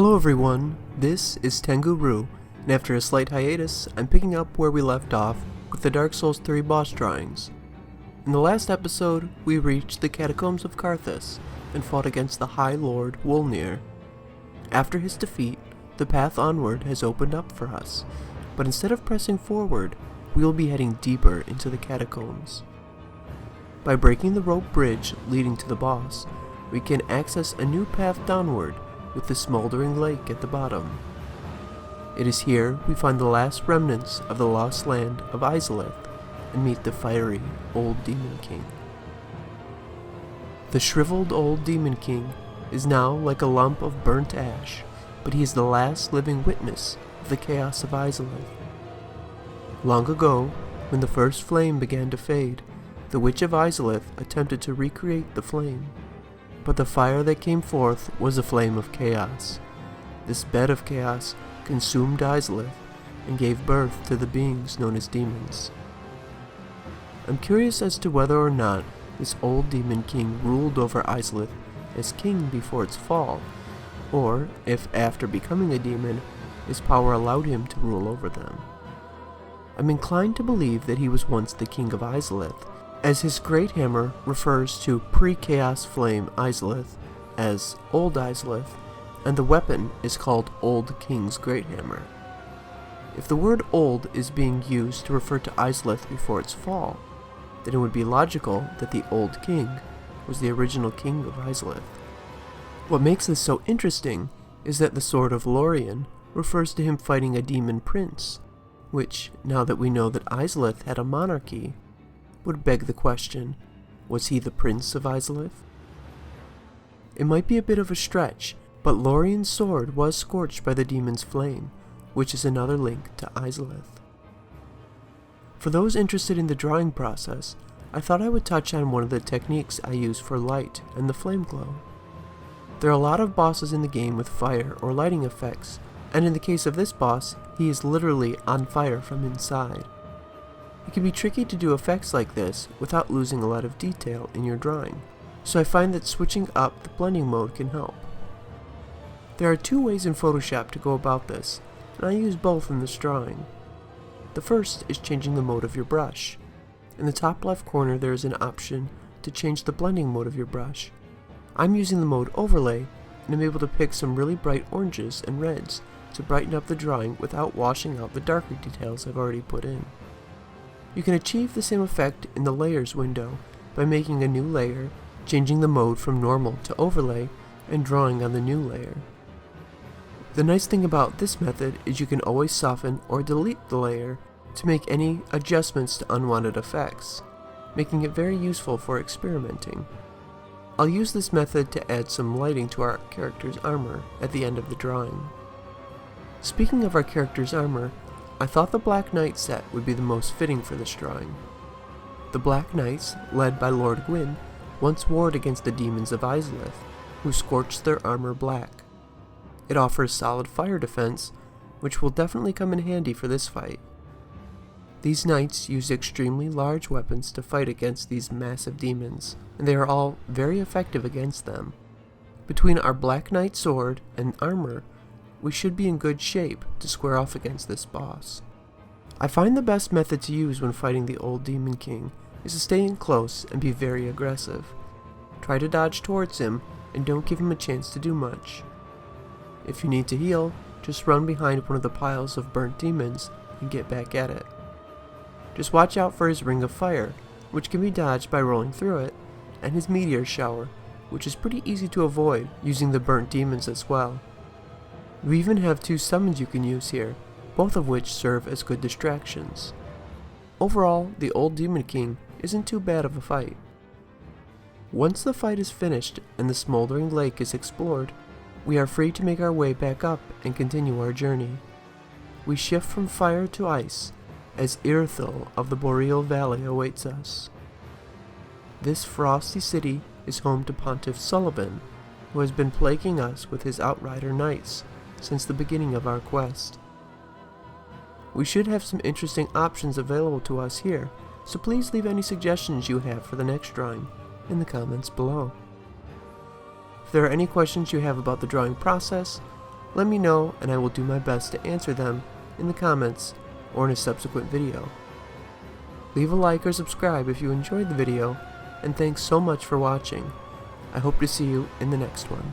Hello everyone, this is Tengu, and after a slight hiatus, I'm picking up where we left off with the Dark Souls 3 boss drawings. In the last episode, we reached the Catacombs of Karthus and fought against the High Lord Wolnir. After his defeat, the path onward has opened up for us, but instead of pressing forward, we will be heading deeper into the catacombs. By breaking the rope bridge leading to the boss, we can access a new path downward with the Smoldering Lake at the bottom. It is here we find the last remnants of the lost land of Izalith and meet the fiery old Demon King. The shriveled old Demon King is now like a lump of burnt ash, but he is the last living witness of the chaos of Izalith. Long ago, when the first flame began to fade, the Witch of Izalith attempted to recreate the flame. But the fire that came forth was a flame of chaos. This bed of chaos consumed Izalith and gave birth to the beings known as demons. I'm curious as to whether or not this old Demon King ruled over Izalith as king before its fall, or if after becoming a demon, his power allowed him to rule over them. I'm inclined to believe that he was once the king of Izalith, as his great hammer refers to pre-chaos flame Izalith as Old Izalith, and the weapon is called Old King's Great Hammer. If the word old is being used to refer to Izalith before its fall, then it would be logical that the Old King was the original king of Izalith. What makes this so interesting is that the Sword of Lorien refers to him fighting a demon prince, which, now that we know that Izalith had a monarchy, would beg the question, was he the prince of Izalith? It might be a bit of a stretch, but Lorien's sword was scorched by the demon's flame, which is another link to Izalith. For those interested in the drawing process, I thought I would touch on one of the techniques I use for light and the flame glow. There are a lot of bosses in the game with fire or lighting effects, and in the case of this boss, he is literally on fire from inside. It can be tricky to do effects like this without losing a lot of detail in your drawing, so I find that switching up the blending mode can help. There are two ways in Photoshop to go about this, and I use both in this drawing. The first is changing the mode of your brush. In the top left corner there is an option to change the blending mode of your brush. I'm using the mode Overlay, and I'm able to pick some really bright oranges and reds to brighten up the drawing without washing out the darker details I've already put in. You can achieve the same effect in the Layers window by making a new layer, changing the mode from Normal to Overlay, and drawing on the new layer. The nice thing about this method is you can always soften or delete the layer to make any adjustments to unwanted effects, making it very useful for experimenting. I'll use this method to add some lighting to our character's armor at the end of the drawing. Speaking of our character's armor, I thought the Black Knight set would be the most fitting for this drawing. The Black Knights, led by Lord Gwyn, once warred against the demons of Izalith, who scorched their armor black. It offers solid fire defense, which will definitely come in handy for this fight. These knights use extremely large weapons to fight against these massive demons, and they are all very effective against them. Between our Black Knight sword and armor, we should be in good shape to square off against this boss. I find the best method to use when fighting the old Demon King is to stay in close and be very aggressive. Try to dodge towards him and don't give him a chance to do much. If you need to heal, just run behind one of the piles of burnt demons and get back at it. Just watch out for his ring of fire, which can be dodged by rolling through it, and his meteor shower, which is pretty easy to avoid using the burnt demons as well. We even have two summons you can use here, both of which serve as good distractions. Overall, the old Demon King isn't too bad of a fight. Once the fight is finished and the Smoldering Lake is explored, we are free to make our way back up and continue our journey. We shift from fire to ice, as Irithyll of the Boreal Valley awaits us. This frosty city is home to Pontiff Sullivan, who has been plaguing us with his Outrider Knights since the beginning of our quest. We should have some interesting options available to us here, so please leave any suggestions you have for the next drawing in the comments below. If there are any questions you have about the drawing process, Let me know and I will do my best to answer them in the comments or in a subsequent video. Leave a like or subscribe if you enjoyed the video, and thanks so much for watching. I hope to see you in the next one.